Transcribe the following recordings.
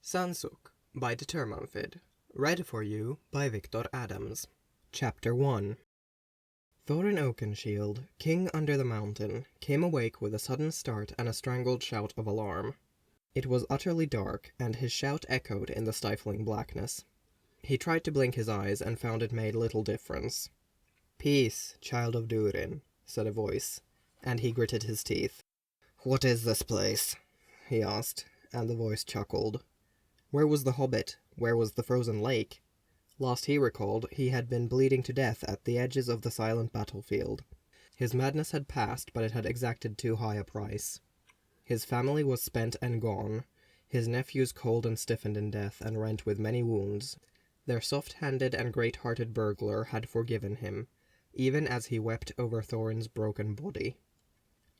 Sansûkh by Determamfidd. Read for you by Victor Adams. Chapter 1. Thorin Oakenshield, king under the mountain, came awake with a sudden start and a strangled shout of alarm. It was utterly dark, and his shout echoed in the stifling blackness. He tried to blink his eyes and found it made little difference. "Peace, child of Durin," said a voice, and he gritted his teeth. "What is this place?" he asked, and the voice chuckled. Where was the hobbit? Where was the frozen lake? Last he recalled, he had been bleeding to death at the edges of the silent battlefield. His madness had passed, but it had exacted too high a price. His family was spent and gone, his nephews cold and stiffened in death and rent with many wounds. Their soft-handed and great-hearted burglar had forgiven him, even as he wept over Thorin's broken body.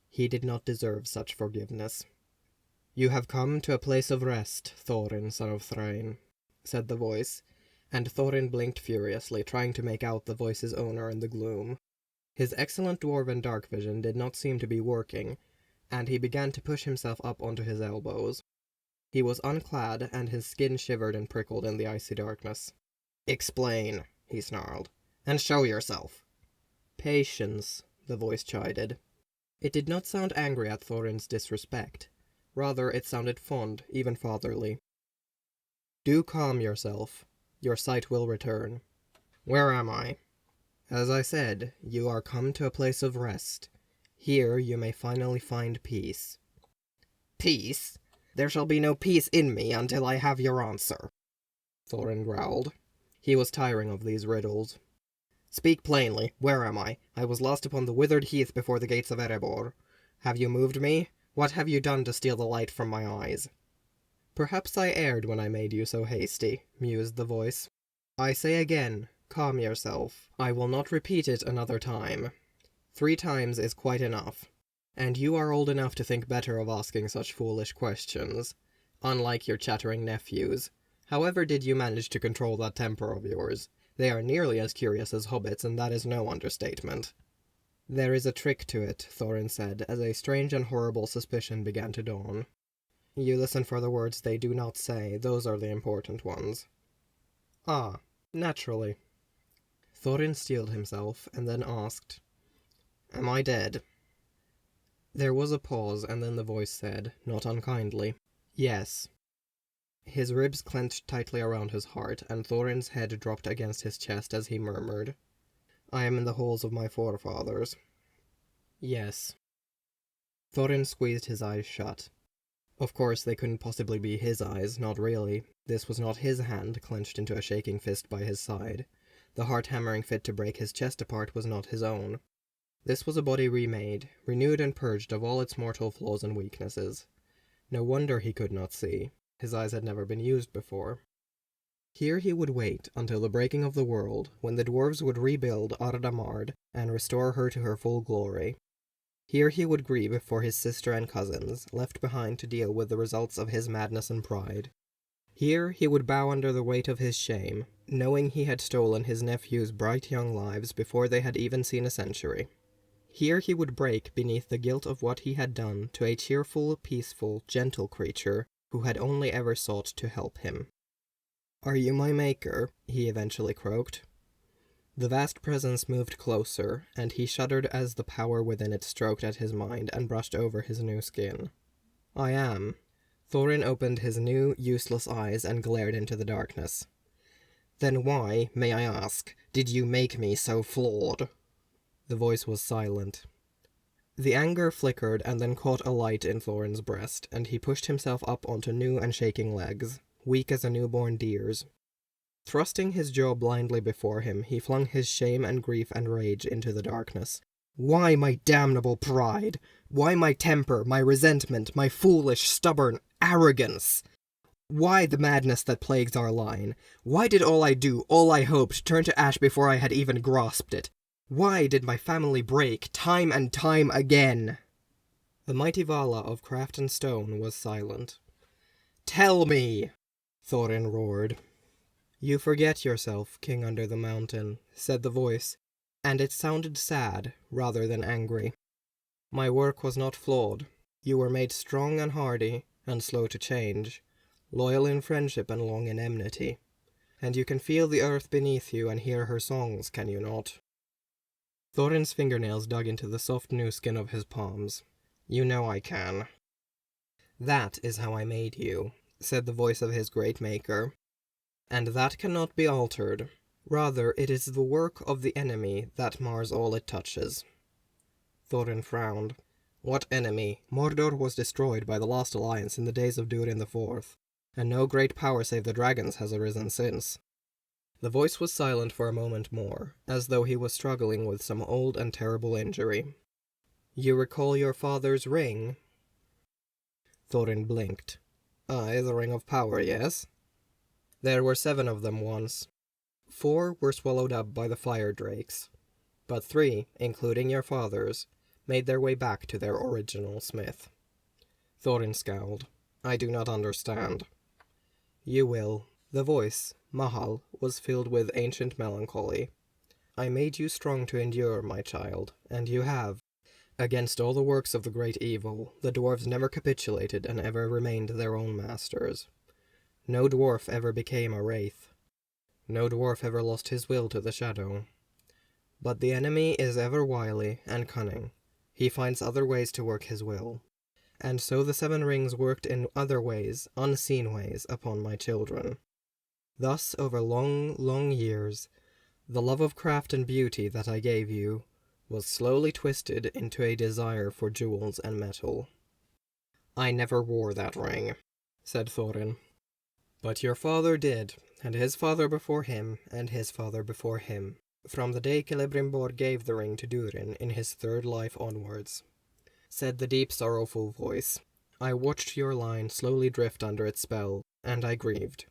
He did not deserve such forgiveness. "You have come to a place of rest, Thorin, son of Thrain," said the voice, and Thorin blinked furiously, trying to make out the voice's owner in the gloom. His excellent dwarven dark vision did not seem to be working, and he began to push himself up onto his elbows. He was unclad, and his skin shivered and prickled in the icy darkness. "Explain," he snarled, "and show yourself." "Patience," the voice chided. It did not sound angry at Thorin's disrespect. Rather, it sounded fond, even fatherly. "Do calm yourself. Your sight will return." "Where am I?" "As I said, you are come to a place of rest. Here you may finally find peace." "Peace? There shall be no peace in me until I have your answer," Thorin growled. He was tiring of these riddles. "Speak plainly. Where am I? I was lost upon the withered heath before the gates of Erebor. Have you moved me? What have you done to steal the light from my eyes?" "Perhaps I erred when I made you so hasty," mused the voice. "I say again, calm yourself. I will not repeat it another time. 3 times is quite enough. And you are old enough to think better of asking such foolish questions. Unlike your chattering nephews. However did you manage to control that temper of yours? They are nearly as curious as hobbits, and that is no understatement." "There is a trick to it," Thorin said, as a strange and horrible suspicion began to dawn. "You listen for the words they do not say. Those are the important ones." "Ah, naturally." Thorin steeled himself, and then asked, "Am I dead?" There was a pause, and then the voice said, not unkindly, "Yes." His ribs clenched tightly around his heart, and Thorin's head dropped against his chest as he murmured, "I am in the halls of my forefathers." "Yes." Thorin squeezed his eyes shut. Of course, they couldn't possibly be his eyes, not really. This was not his hand, clenched into a shaking fist by his side. The heart-hammering fit to break his chest apart was not his own. This was a body remade, renewed and purged of all its mortal flaws and weaknesses. No wonder he could not see. His eyes had never been used before. Here he would wait until the breaking of the world, when the dwarves would rebuild Ardamard and restore her to her full glory. Here he would grieve for his sister and cousins, left behind to deal with the results of his madness and pride. Here he would bow under the weight of his shame, knowing he had stolen his nephew's bright young lives before they had even seen a century. Here he would break beneath the guilt of what he had done to a cheerful, peaceful, gentle creature who had only ever sought to help him. "Are you my maker?" he eventually croaked. The vast presence moved closer, and he shuddered as the power within it stroked at his mind and brushed over his new skin. "I am." Thorin opened his new, useless eyes and glared into the darkness. "Then why, may I ask, did you make me so flawed?" The voice was silent. The anger flickered and then caught alight in Thorin's breast, and he pushed himself up onto new and shaking legs, weak as a newborn deer's. Thrusting his jaw blindly before him, he flung his shame and grief and rage into the darkness. "Why my damnable pride? Why my temper, my resentment, my foolish, stubborn arrogance? Why the madness that plagues our line? Why did all I do, all I hoped, turn to ash before I had even grasped it? Why did my family break, time and time again?" The mighty Vala of craft and stone was silent. "Tell me!" Thorin roared. "You forget yourself, king under the mountain," said the voice, and it sounded sad rather than angry. "My work was not flawed. You were made strong and hardy, and slow to change. loyal in friendship and long in enmity. And you can feel the earth beneath you and hear her songs, can you not? Thorin's fingernails dug into the soft new skin of his palms. You know I can. That is how I made you, said the voice of his great maker. And that cannot be altered. Rather, it is the work of the enemy that mars all it touches. Thorin frowned. What enemy? Mordor was destroyed by the Lost Alliance in the days of Durin IV, and no great power save the dragons has arisen since. The voice was silent for a moment more, as though he was struggling with some old and terrible injury. You recall your father's ring? Thorin blinked. Aye, the Ring of Power, yes? There were 7 of them once. 4 were swallowed up by the fire drakes, but 3, including your father's, made their way back to their original smith. Thorin scowled. I do not understand. You will. The voice, Mahal, was filled with ancient melancholy. I made you strong to endure, my child, and you have. Against all the works of the great evil, the dwarves never capitulated and ever remained their own masters. No dwarf ever became a wraith. No dwarf ever lost his will to the shadow. But the enemy is ever wily and cunning. He finds other ways to work his will. And so the 7 rings worked in other ways, unseen ways, upon my children. Thus, over long, long years, the love of craft and beauty that I gave you was slowly twisted into a desire for jewels and metal. I never wore that ring, said Thorin. But your father did, and his father before him, and his father before him, from the day Celebrimbor gave the ring to Durin in his 3rd life onwards, said the deep sorrowful voice. I watched your line slowly drift under its spell, and I grieved.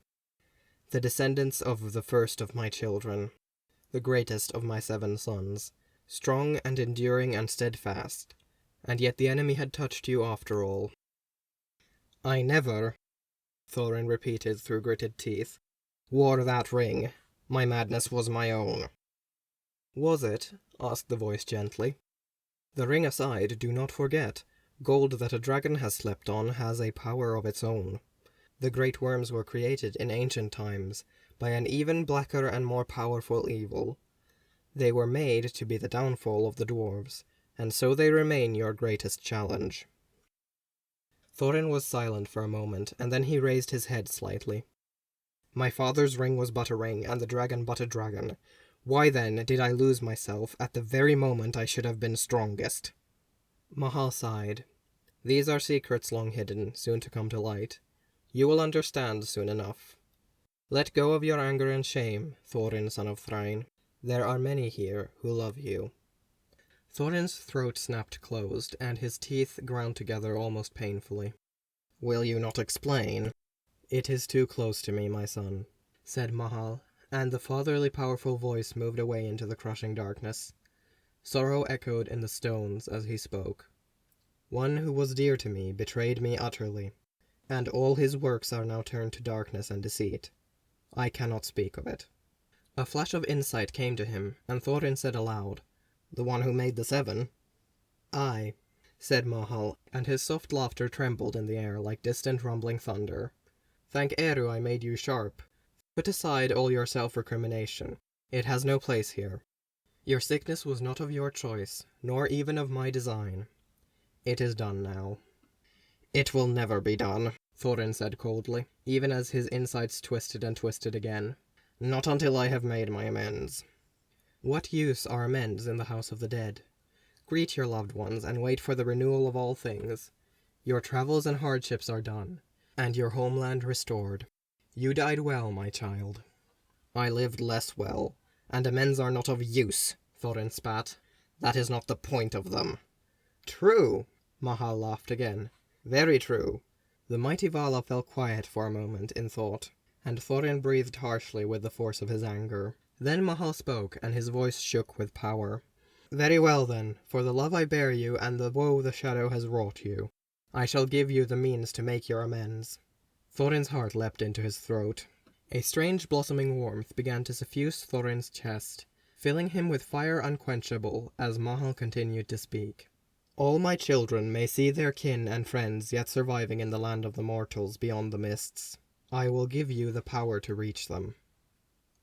The descendants of the first of my children, the greatest of my 7 sons, strong and enduring and steadfast, and yet the enemy had touched you after all. I never, Thorin repeated through gritted teeth, wore that ring. My madness was my own. Was it? Asked the voice gently. The ring aside, do not forget, gold that a dragon has slept on has a power of its own. The great worms were created in ancient times by an even blacker and more powerful evil. They were made to be the downfall of the dwarves, and so they remain your greatest challenge. Thorin was silent for a moment, and then he raised his head slightly. My father's ring was but a ring, and the dragon but a dragon. Why then did I lose myself at the very moment I should have been strongest? Mahal sighed. These are secrets long hidden, soon to come to light. You will understand soon enough. Let go of your anger and shame, Thorin, son of Thrain. There are many here who love you. Thorin's throat snapped closed, and his teeth ground together almost painfully. Will you not explain? It is too close to me, my son, said Mahal, and the fatherly powerful voice moved away into the crushing darkness. Sorrow echoed in the stones as he spoke. One who was dear to me betrayed me utterly, and all his works are now turned to darkness and deceit. I cannot speak of it. A flash of insight came to him, and Thorin said aloud, The one who made the 7? Aye, said Mahal, and his soft laughter trembled in the air like distant rumbling thunder. Thank Eru I made you sharp. Put aside all your self-recrimination. It has no place here. Your sickness was not of your choice, nor even of my design. It is done now. It will never be done, Thorin said coldly, even as his insides twisted and twisted again. Not until I have made my amends. What use are amends in the house of the dead? Greet your loved ones and wait for the renewal of all things. Your travels and hardships are done, and your homeland restored. You died well, my child. I lived less well, and amends are not of use, Thorin spat. That is not the point of them. True, Mahal laughed again. Very true. The mighty Vala fell quiet for a moment in thought, and Thorin breathed harshly with the force of his anger. Then Mahal spoke, and his voice shook with power. Very well then, for the love I bear you and the woe the shadow has wrought you, I shall give you the means to make your amends. Thorin's heart leapt into his throat. A strange blossoming warmth began to suffuse Thorin's chest, filling him with fire unquenchable as Mahal continued to speak. All my children may see their kin and friends yet surviving in the land of the mortals beyond the mists. I will give you the power to reach them.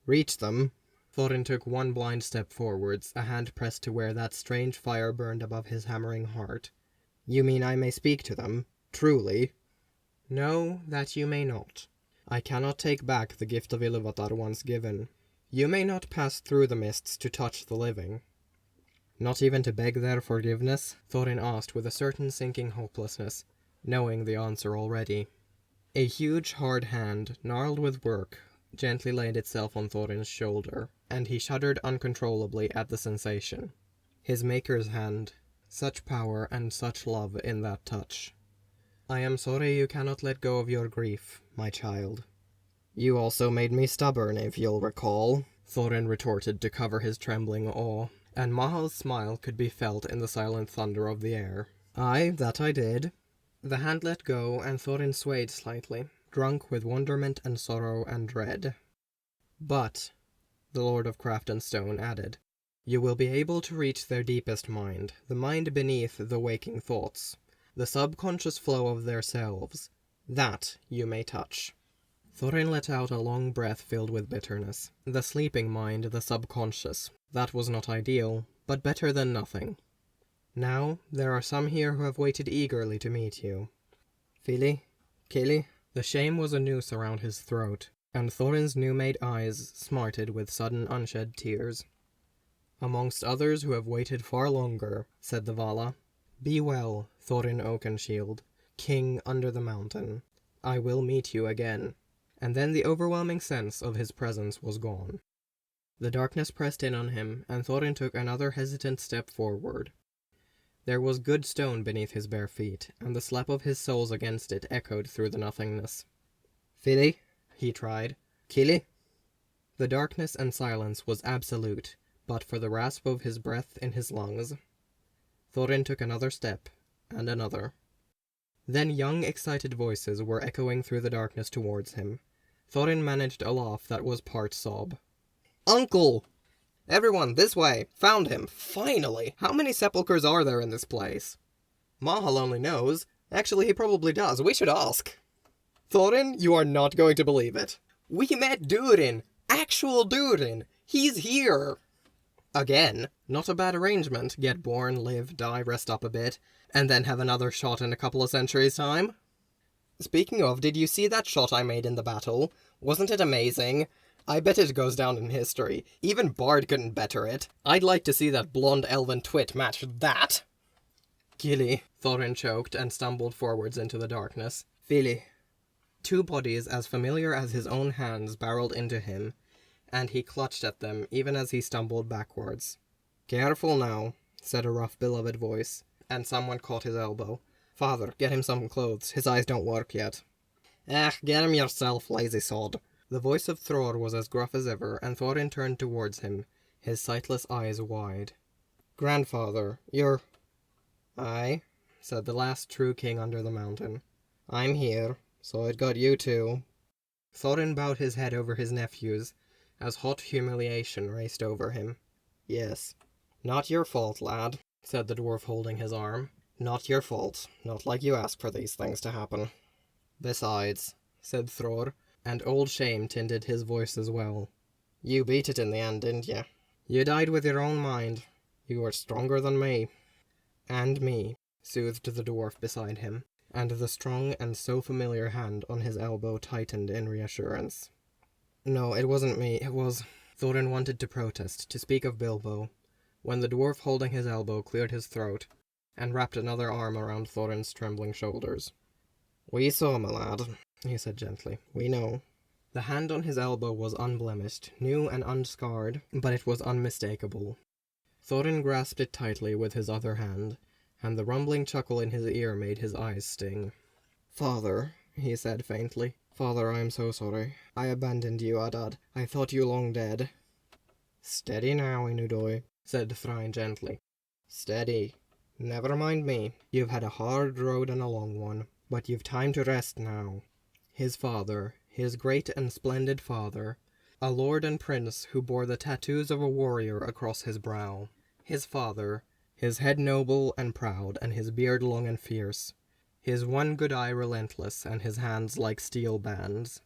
Reach them? Thorin took one blind step forwards, a hand pressed to where that strange fire burned above his hammering heart. You mean I may speak to them? Truly? No, that you may not. I cannot take back the gift of Ilúvatar once given. You may not pass through the mists to touch the living. Not even to beg their forgiveness? Thorin asked with a certain sinking hopelessness, knowing the answer already. A huge hard hand, gnarled with work, gently laid itself on Thorin's shoulder, and he shuddered uncontrollably at the sensation. His maker's hand, such power and such love in that touch. I am sorry you cannot let go of your grief, my child. You also made me stubborn, if you'll recall, Thorin retorted to cover his trembling awe, and Mahal's smile could be felt in the silent thunder of the air. Aye, that I did. The hand let go, and Thorin swayed slightly, drunk with wonderment and sorrow and dread. But, the Lord of Craft and Stone added, you will be able to reach their deepest mind, the mind beneath the waking thoughts, the subconscious flow of their selves. That you may touch. Thorin let out a long breath filled with bitterness. The sleeping mind, the subconscious. That was not ideal, but better than nothing. Now, there are some here who have waited eagerly to meet you. Fili? Kili? The shame was a noose around his throat, and Thorin's new-made eyes smarted with sudden unshed tears. Amongst others who have waited far longer, said the Vala. Be well, Thorin Oakenshield, king under the mountain. I will meet you again. And then the overwhelming sense of his presence was gone. The darkness pressed in on him, and Thorin took another hesitant step forward. There was good stone beneath his bare feet, and the slap of his soles against it echoed through the nothingness. Fili? He tried. Kili? The darkness and silence was absolute, but for the rasp of his breath in his lungs. Thorin took another step, and another. Then young, excited voices were echoing through the darkness towards him. Thorin managed a laugh that was part sob. Uncle! Everyone, this way! Found him! Finally! How many sepulchres are there in this place? Mahal only knows. Actually, he probably does. We should ask. Thorin, you are not going to believe it. We met Durin! Actual Durin! He's here! Again. Not a bad arrangement. Get born, live, die, rest up a bit, and then have another shot in a couple of centuries' time. Speaking of, did you see that shot I made in the battle? Wasn't it amazing? I bet it goes down in history. Even Bard couldn't better it. I'd like to see that blonde elven twit match that. Kili, Thorin choked and stumbled forwards into the darkness. Fili. Two bodies as familiar as his own hands barreled into him, and he clutched at them even as he stumbled backwards. Careful now, said a rough, beloved voice, and someone caught his elbow. Father, get him some clothes. His eyes don't work yet. Get him yourself, lazy sod. The voice of Thror was as gruff as ever, and Thorin turned towards him, his sightless eyes wide. Grandfather, you're... Aye, said the last true king under the mountain. I'm here, so it got you too. Thorin bowed his head over his nephews, as hot humiliation raced over him. Yes. Not your fault, lad, said the dwarf holding his arm. Not your fault. Not like you asked for these things to happen. Besides, said Thror, and old shame tinted his voice as well. You beat it in the end, didn't you? You died with your own mind. You were stronger than me. And me, soothed the dwarf beside him, and the strong and so familiar hand on his elbow tightened in reassurance. No, it wasn't me, it was... Thorin wanted to protest, to speak of Bilbo, when the dwarf holding his elbow cleared his throat, and wrapped another arm around Thorin's trembling shoulders. We saw, my lad, he said gently. We know. The hand on his elbow was unblemished, new and unscarred, but it was unmistakable. Thorin grasped it tightly with his other hand, and the rumbling chuckle in his ear made his eyes sting. Father, he said faintly. Father, I am so sorry. I abandoned you, Adad. I thought you long dead. Steady now, Inudoi, said Thrain gently. Steady. Never mind me. You've had a hard road and a long one, but you've time to rest now. His father, his great and splendid father, a lord and prince who bore the tattoos of a warrior across his brow. His father, his head noble and proud, and his beard long and fierce, his one good eye relentless, and his hands like steel bands.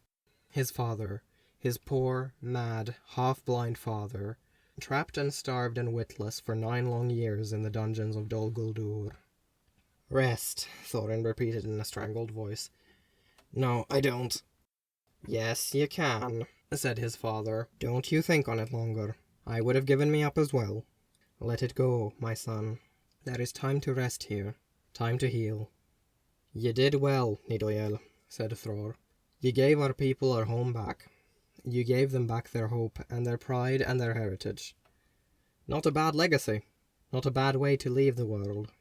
His father, his poor, mad, half-blind father, trapped and starved and witless for 9 long years in the dungeons of Dol Guldur. "Rest," Thorin repeated in a strangled voice. "No, I don't." "Yes, you can," said his father. "Don't you think on it longer. I would have given me up as well. Let it go, my son. There is time to rest here, time to heal." "You did well, Nidoel," said Thror. "You gave our people our home back. You gave them back their hope and their pride and their heritage. Not a bad legacy. Not a bad way to leave the world."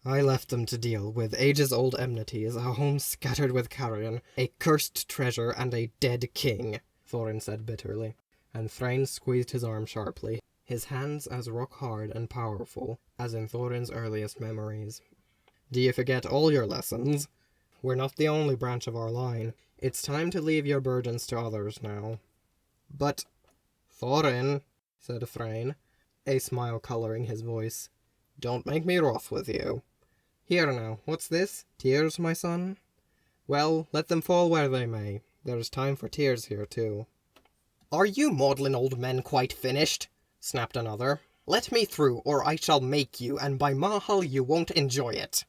"I left them to deal with ages-old enmities, a home scattered with carrion, a cursed treasure, and a dead king," Thorin said bitterly, and Thrain squeezed his arm sharply, his hands as rock-hard and powerful as in Thorin's earliest memories. "Do you forget all your lessons? We're not the only branch of our line. It's time to leave your burdens to others now." "But, Thorin," said Thrain, a smile colouring his voice, "don't make me wroth with you. Here now, what's this? Tears, my son? Well, let them fall where they may. There's time for tears here, too." "Are you maudlin old men quite finished?" snapped another. "Let me through, or I shall make you, and by Mahal you won't enjoy it."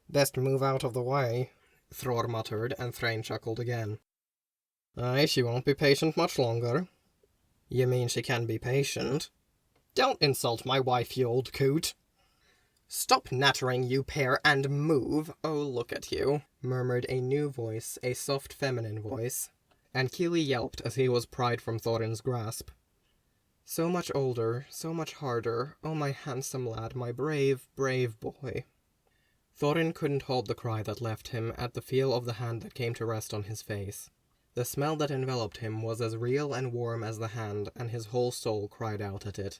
"Best move out of the way," Thror muttered, and Thrain chuckled again. "Aye, she won't be patient much longer." "You mean she can be patient?" "Don't insult my wife, you old coot." "Stop nattering, you pair, and move. Oh, look at you," murmured a new voice, a soft feminine voice, and Keely yelped as he was pried from Thorin's grasp. "So much older, so much harder. Oh, my handsome lad, my brave, brave boy." Thorin couldn't hold the cry that left him at the feel of the hand that came to rest on his face. The smell that enveloped him was as real and warm as the hand, and his whole soul cried out at it.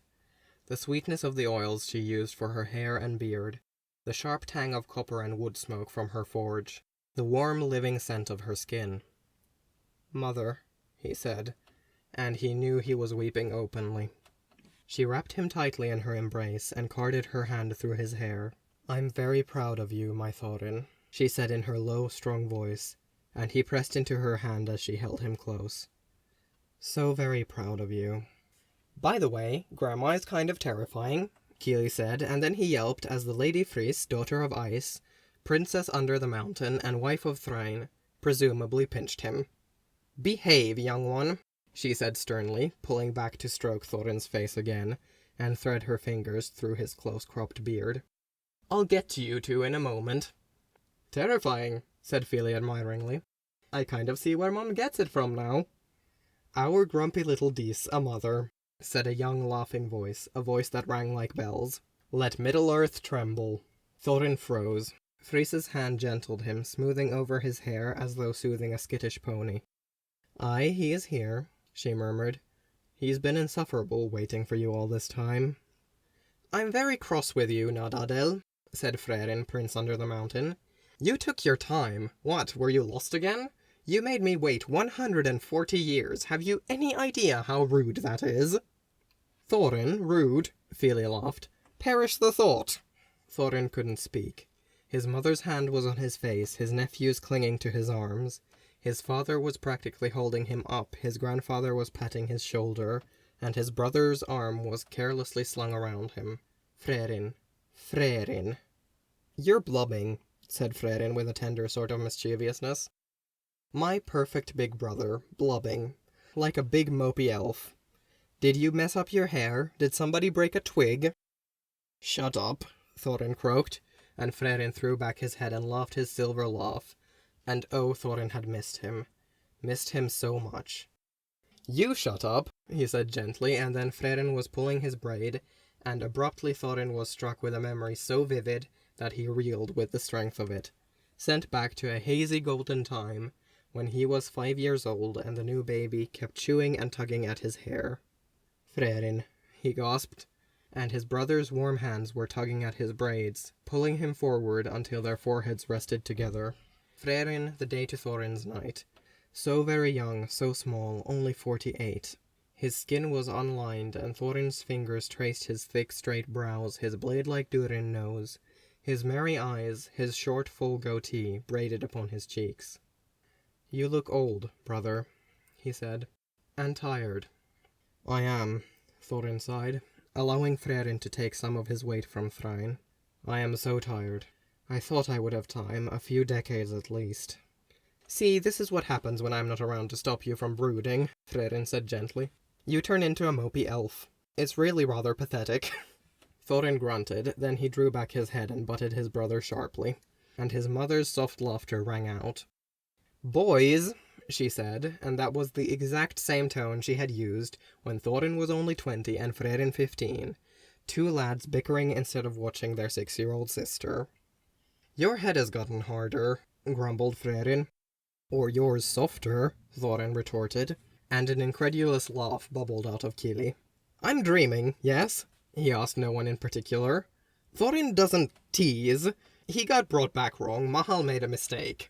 The sweetness of the oils she used for her hair and beard, the sharp tang of copper and wood smoke from her forge, the warm living scent of her skin. "Mother," he said, and he knew he was weeping openly. She wrapped him tightly in her embrace and carded her hand through his hair. "I'm very proud of you, my Thorin," she said in her low, strong voice, and he pressed into her hand as she held him close. "So very proud of you." "By the way, Grandma is kind of terrifying," Keely said, and then he yelped as the Lady Frís, daughter of Ice, princess under the mountain and wife of Thrain, presumably pinched him. "Behave, young one," she said sternly, pulling back to stroke Thorin's face again, and thread her fingers through his close-cropped beard. "I'll get to you two in a moment." "Terrifying," said Feely admiringly. "I kind of see where Mom gets it from now." "Our grumpy little Dís, a mother," said a young laughing voice, a voice that rang like bells. "Let Middle-earth tremble." Thorin froze. Frýs's hand gentled him, smoothing over his hair as though soothing a skittish pony. "Aye, he is here," she murmured. "He's been insufferable waiting for you all this time." "I'm very cross with you, Nadadel," said Frerin, Prince Under the Mountain. "You took your time. What, were you lost again? You made me wait 140 years. Have you any idea how rude that is?" "Thorin, rude?" Feely laughed. "Perish the thought." Thorin couldn't speak. His mother's hand was on his face, his nephews clinging to his arms. His father was practically holding him up, his grandfather was patting his shoulder, and his brother's arm was carelessly slung around him. "Frerin, Frerin." "You're blubbing," said Frerin with a tender sort of mischievousness. "My perfect big brother, blubbing. Like a big mopey elf. Did you mess up your hair? Did somebody break a twig?" "Shut up," Thorin croaked, and Frerin threw back his head and laughed his silver laugh. And oh, Thorin had missed him. Missed him so much. "You shut up," he said gently, and then Frerin was pulling his braid, and abruptly Thorin was struck with a memory so vivid that he reeled with the strength of it, sent back to a hazy golden time when he was 5 years old and the new baby kept chewing and tugging at his hair. "Frerin," he gasped, and his brother's warm hands were tugging at his braids, pulling him forward until their foreheads rested together. Frerin, the day to Thorin's night. So very young, so small, only 48. His skin was unlined, and Thorin's fingers traced his thick, straight brows, his blade-like Durin nose, his merry eyes, his short, full goatee, braided upon his cheeks. You look old, brother, he said, and tired. I am, Thorin sighed, allowing Frerin to take some of his weight from Thrain. I am so tired. I thought I would have time, a few decades at least. See, this is what happens when I'm not around to stop you from brooding, Frerin said gently. You turn into a mopey elf. It's really rather pathetic. Thorin grunted, then he drew back his head and butted his brother sharply, and his mother's soft laughter rang out. Boys, she said, and that was the exact same tone she had used when Thorin was only 20 and Frerin 15. Two lads bickering instead of watching their 6-year-old sister. Your head has gotten harder, grumbled Frerin. Or yours softer, Thorin retorted, and an incredulous laugh bubbled out of Kili. I'm dreaming, yes? He asked no one in particular. Thorin doesn't tease. He got brought back wrong. Mahal made a mistake.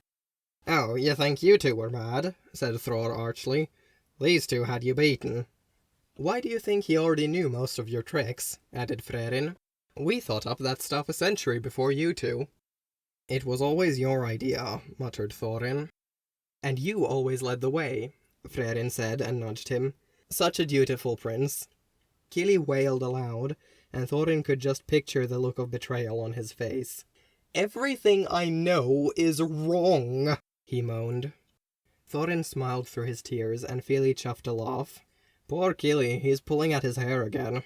Oh, you think you two were mad? Said Thror archly. These two had you beaten. Why do you think he already knew most of your tricks? Added Frerin. We thought up that stuff a century before you two. It was always your idea, muttered Thorin. And you always led the way, Frerin said and nudged him. Such a dutiful prince. Kili wailed aloud, and Thorin could just picture the look of betrayal on his face. Everything I know is wrong, he moaned. Thorin smiled through his tears, and Fili chuffed a laugh. Poor Kili, he's pulling at his hair again.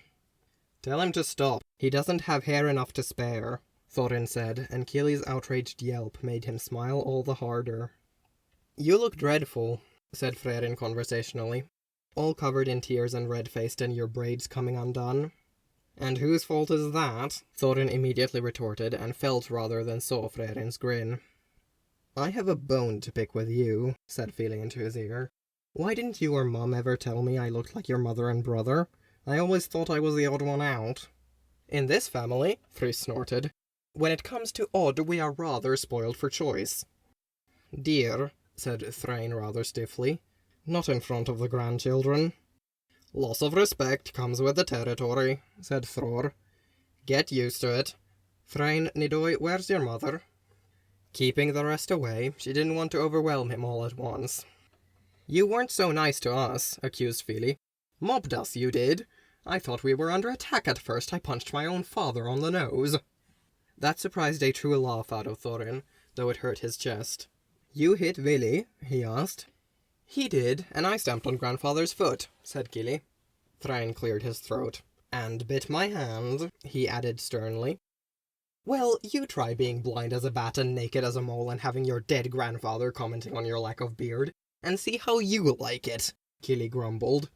Tell him to stop. He doesn't have hair enough to spare, Thorin said, and Kili's outraged yelp made him smile all the harder. You look dreadful, said Frerin conversationally, all covered in tears and red-faced and your braids coming undone. And whose fault is that? Thorin immediately retorted, and felt rather than saw Frerin's grin. I have a bone to pick with you, said Fili into his ear. Why didn't you or Mum ever tell me I looked like your mother and brother? I always thought I was the odd one out. In this family, Frys snorted, when it comes to odd, we are rather spoiled for choice. Dear, said Thrain rather stiffly, not in front of the grandchildren. Loss of respect comes with the territory, said Thror. Get used to it. Thrain, Nidoi, where's your mother? Keeping the rest away. She didn't want to overwhelm him all at once. You weren't so nice to us, accused Fili. Mobbed us, you did. I thought we were under attack at first. I punched my own father on the nose. That surprised a true laugh out of Thorin, though it hurt his chest. You hit Vili? He asked. He did, and I stamped on grandfather's foot, said Kili. Thrain cleared his throat. And bit my hand, he added sternly. Well, you try being blind as a bat and naked as a mole and having your dead grandfather commenting on your lack of beard, and see how you like it, Kili grumbled.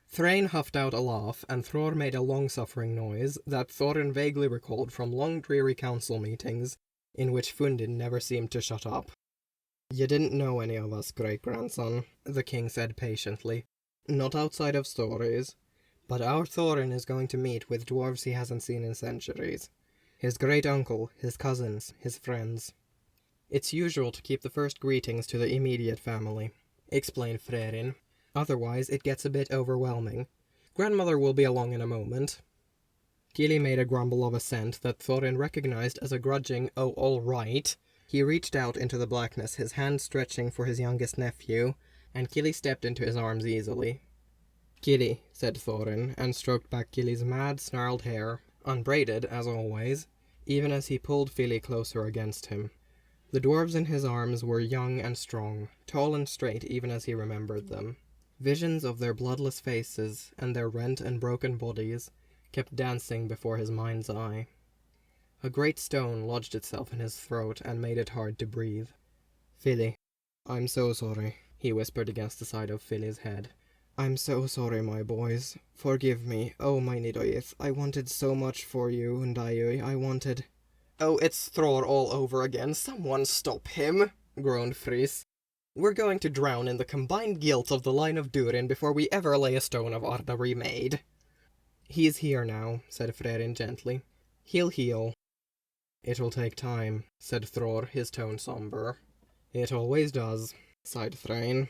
Thrain huffed out a laugh, and Thror made a long-suffering noise that Thorin vaguely recalled from long dreary council meetings, in which Fundin never seemed to shut up. You didn't know any of us, great-grandson, the king said patiently. Not outside of stories. But our Thorin is going to meet with dwarves he hasn't seen in centuries. His great-uncle, his cousins, his friends. It's usual to keep the first greetings to the immediate family, explained Frerin. Otherwise, it gets a bit overwhelming. Grandmother will be along in a moment. Kili made a grumble of assent that Thorin recognized as a grudging, oh, all right. He reached out into the blackness, his hand stretching for his youngest nephew, and Kili stepped into his arms easily. Kili, said Thorin, and stroked back Kili's mad, snarled hair, unbraided, as always, even as he pulled Fili closer against him. The dwarves in his arms were young and strong, tall and straight even as he remembered them. Visions of their bloodless faces and their rent and broken bodies kept dancing before his mind's eye. A great stone lodged itself in his throat and made it hard to breathe. Fili, I'm so sorry, he whispered against the side of Fili's head. I'm so sorry, my boys. Forgive me. Oh, my Nidoith, I wanted so much for you, and I wanted... Oh, it's Thror all over again. Someone stop him, groaned Frys. We're going to drown in the combined guilt of the line of Durin before we ever lay a stone of Arda remade. He's here now, said Frerin gently. He'll heal. It'll take time, said Thror, his tone somber. It always does, sighed Thrain.